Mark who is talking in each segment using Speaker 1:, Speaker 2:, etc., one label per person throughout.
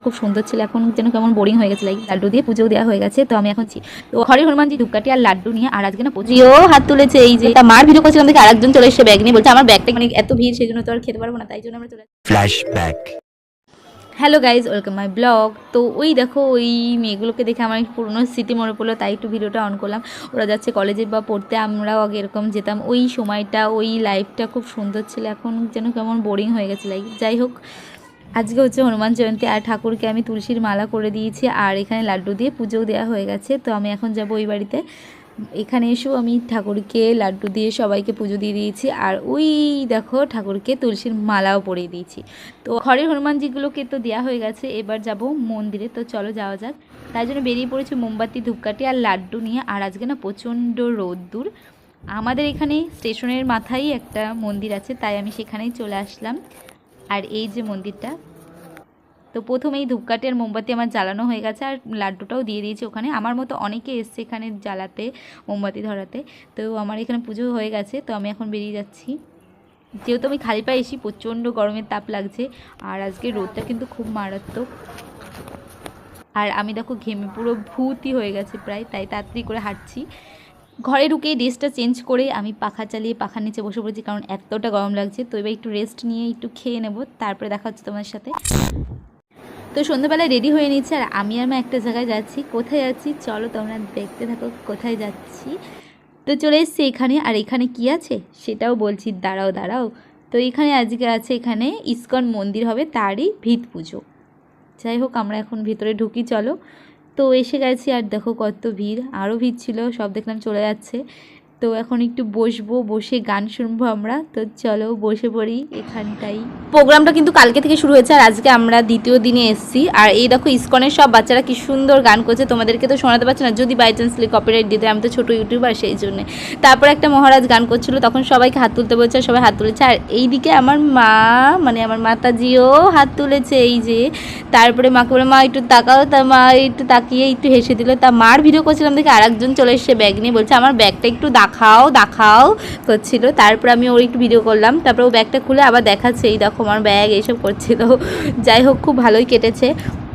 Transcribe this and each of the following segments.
Speaker 1: খুব সুন্দর ছিল, এখন যেন কেমন বোরিং হয়ে গেছে। লাড্ডু দিয়ে পুজো দেওয়া হয়ে গেছে, তো আমি এখন তো হরি হনুমানজি ধূপকাঠি আর লাড্ডু নিয়ে, আর আজকে না পুজিও হাত তুলেছে। এই যে তার মার ভিডিও করছিলাম দেখে আরেকজন চলে এসে ব্যাগ নিয়ে বলছে আমার ব্যাগটা মানে এত ভিড়, সেই জন্য তো আর খেতে পারবো না, তাই জন্য আমরা চলে
Speaker 2: flashback.
Speaker 1: Hello guys, welcome my blog. তো ওই দেখো ওই মেয়েগুলোকে দেখে আমার পুরনো স্মৃতি মনে পড়লো, তাই একটু ভিডিওটা অন করলাম। ওরা যাচ্ছে কলেজে বা পড়তে, আমরাও আগে এরকম যেতাম। ওই সময়টা ওই লাইফটা খুব সুন্দর ছিল, এখন যেন কেমন বোরিং হয়ে গেছে লাইফ। যাই হোক, আজকে হচ্ছে হনুমান জয়ন্তী, আর ঠাকুরকে আমি তুলসীর মালা করে দিয়েছি, আর এখানে লাড্ডু দিয়ে পুজোও দেওয়া হয়ে গেছে। তো আমি এখন যাব ওই বাড়িতে। এখানে এসেও আমি ঠাকুরকে লাড্ডু দিয়ে সবাইকে পুজো দিয়ে দিয়েছি, আর ওই দেখো ঠাকুরকে তুলসীর মালাও পরিয়ে দিয়েছি। তো ঘরের হনুমানজিগুলোকে তো দেওয়া হয়ে গেছে, এবার যাব মন্দিরে। তো চলো যাওয়া যাক। তাই জন্য বেরিয়ে পড়েছি মোমবাতি, ধূপকাঠি আর লাড্ডু নিয়ে। আর আজকে না প্রচণ্ড রোদ্দুর। আমাদের এখানে স্টেশনের মাথায় একটা মন্দির আছে, তাই আমি সেখানেই চলে আসলাম। আর এই যে মন্দিরটা, তো প্রথমেই ধূপকাঠি আর মোমবাতি আমার জ্বালানো হয়ে গেছে, আর লাড্ডুটাও দিয়ে দিয়েছি ওখানে। আমার মতো অনেকে এসছে এখানে জ্বালাতে, মোমবাতি ধরাতে। তো আমার এখানে পুজো হয়ে গেছে, তো আমি এখন বেরিয়ে যাচ্ছি। যেহেতু আমি খালি পায়ে এসি, প্রচণ্ড গরমের তাপ লাগছে, আর আজকে রোদটা কিন্তু খুব মারাত্মক। আর আমি দেখো ঘেমে পুরো ভূতই হয়ে গেছে প্রায়, তাই তাড়াতাড়ি করে হাঁটছি। ঘরে ঢুকেই ড্রেসটা চেঞ্জ করে আমি পাখা চালিয়ে পাখার নিচে বসে পড়েছি, কারণ এতটা গরম লাগছে। তো এবার একটু রেস্ট নিয়ে একটু খেয়ে নেব, তারপরে দেখা হচ্ছে তোমার সাথে। তো সন্ধ্যাবেলায় রেডি হয়ে নিচ্ছে, আর আমি আর মা একটা জায়গায় যাচ্ছি। কোথায় যাচ্ছি চলো তোমরা দেখতে থাকো কোথায় যাচ্ছি। তো চলে এসছি এখানে, আর এখানে কি আছে সেটাও বলছি, দাঁড়াও দাঁড়াও। তো এখানে আজকে আছে, এখানে ইস্কন মন্দির হবে, তারই ভিত পুজো। যাই হোক, আমরা এখন ভিতরে ঢুকি চলো। তো এসে গেছি, আর দেখো কত ভিড়, আরও ভিড় ছিল, সব দেখলাম চলে যাচ্ছে। তো এখন একটু বসবো, বসে গান শুনবো আমরা। তো চলো বসে পড়ি এখানটাই। প্রোগ্রামটা কিন্তু কালকে থেকে শুরু হয়েছে, আর আজকে আমরা দ্বিতীয় দিনে এসেছি। আর এই দেখো ইসকনের সব বাচ্চারা কি সুন্দর গান করছে, তোমাদেরকে তো শোনাতে পারছি না, যদি বাই চান্স কপিরাইট দিতে, আমি তো ছোটো ইউটিউবার সেই জন্যে। তারপর একটা মহারাজ গান করছিল, তখন সবাইকে হাত তুলতে বলছে, সবাই হাত তুলেছে। আর এইদিকে আমার মা, মানে আমার মাতাজিও হাত তুলেছে, এই যে। তারপরে মাকে বলে মা একটু তাকাও, তা মা একটু তাকিয়ে একটু হেসে দিল। তা মার ভিডিও করছিলাম দেখে আরেকজন চলে এসে ব্যাগ নিয়ে বলছে আমার ব্যাগটা একটু দেখাও দেখাও করছিল। তারপর আমি ওর একটু ভিডিও করলাম, তারপর ও ব্যাগটা খুলে আবার দেখাচ্ছে, এই দেখো আমার ব্যাগ, এইসব করছিল। যাই হোক, খুব ভালোই কেটেছে।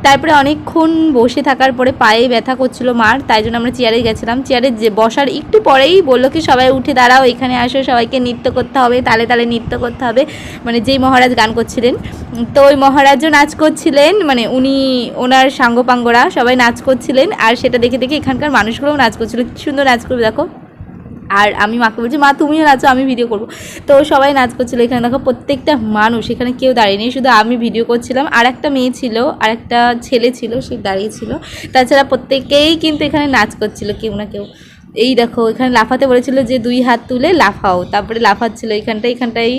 Speaker 1: তারপরে অনেকক্ষণ বসে থাকার পরে পায়ে ব্যথা করছিল মার, তাই জন্য আমরা চেয়ারে গেছিলাম। চেয়ারে যে বসার একটু পরেই বললো কি সবাই উঠে দাঁড়াও, এখানে আসো, সবাইকে নৃত্য করতে হবে, তালে তালে নৃত্য করতে হবে। মানে যেই মহারাজ গান করছিলেন, তো ওই মহারাজও নাচ করছিলেন, মানে উনি ওনার সাঙ্গপাঙ্গরা সবাই নাচ করছিলেন, আর সেটা দেখে দেখে এখানকার মানুষগুলোও নাচ করছিল। কি সুন্দর নাচ করবে দেখো। আর আমি মাকে বলছি মা তুমিও নাচো, আমি ভিডিও করবো। তো সবাই নাচ করছিলো এখানে দেখো, প্রত্যেকটা মানুষ, এখানে কেউ দাঁড়িয়ে নেই, শুধু আমি ভিডিও করছিলাম, আর একটা মেয়ে ছিল, আর একটা ছেলে ছিল, সে দাঁড়িয়ে ছিল। তাছাড়া প্রত্যেকেই কিন্তু এখানে নাচ করছিল কেউ না কেউ। এই দেখো এখানে লাফাতে বলেছিল যে 2 হাত তুলে লাফাও, তারপরে লাফাচ্ছিল এখানটাই।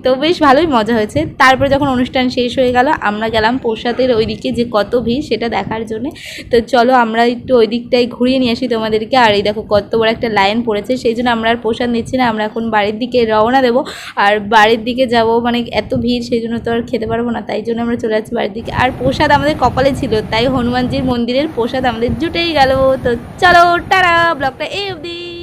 Speaker 1: তো বেশ ভালোই মজা হয়েছে। তারপরে যখন অনুষ্ঠান শেষ হয়ে গেল, আমরা গেলাম প্রসাদের ওইদিকে, যে কত ভিড় সেটা দেখার জন্য। তো চলো আমরা একটু ওই দিকটাই ঘুরিয়ে নিয়ে আসি তোমাদেরকে। আর এই দেখো কত বড় একটা লাইন পড়েছে, সেই জন্য আমরা আর প্রসাদ নিচ্ছি না, আমরা এখন বাড়ির দিকে রওনা দেবো। আর বাড়ির দিকে যাব, মানে এত ভিড়, সেই জন্য তো আর খেতে পারবো না, তাই জন্য আমরা চলে যাচ্ছি বাড়ির দিকে। আর প্রসাদ আমাদের কপালে ছিল, তাই হনুমানজির মন্দিরের প্রসাদ আমাদের জুটেই গেল। তো চলো টাটা, ব্লগটা এই অবধি।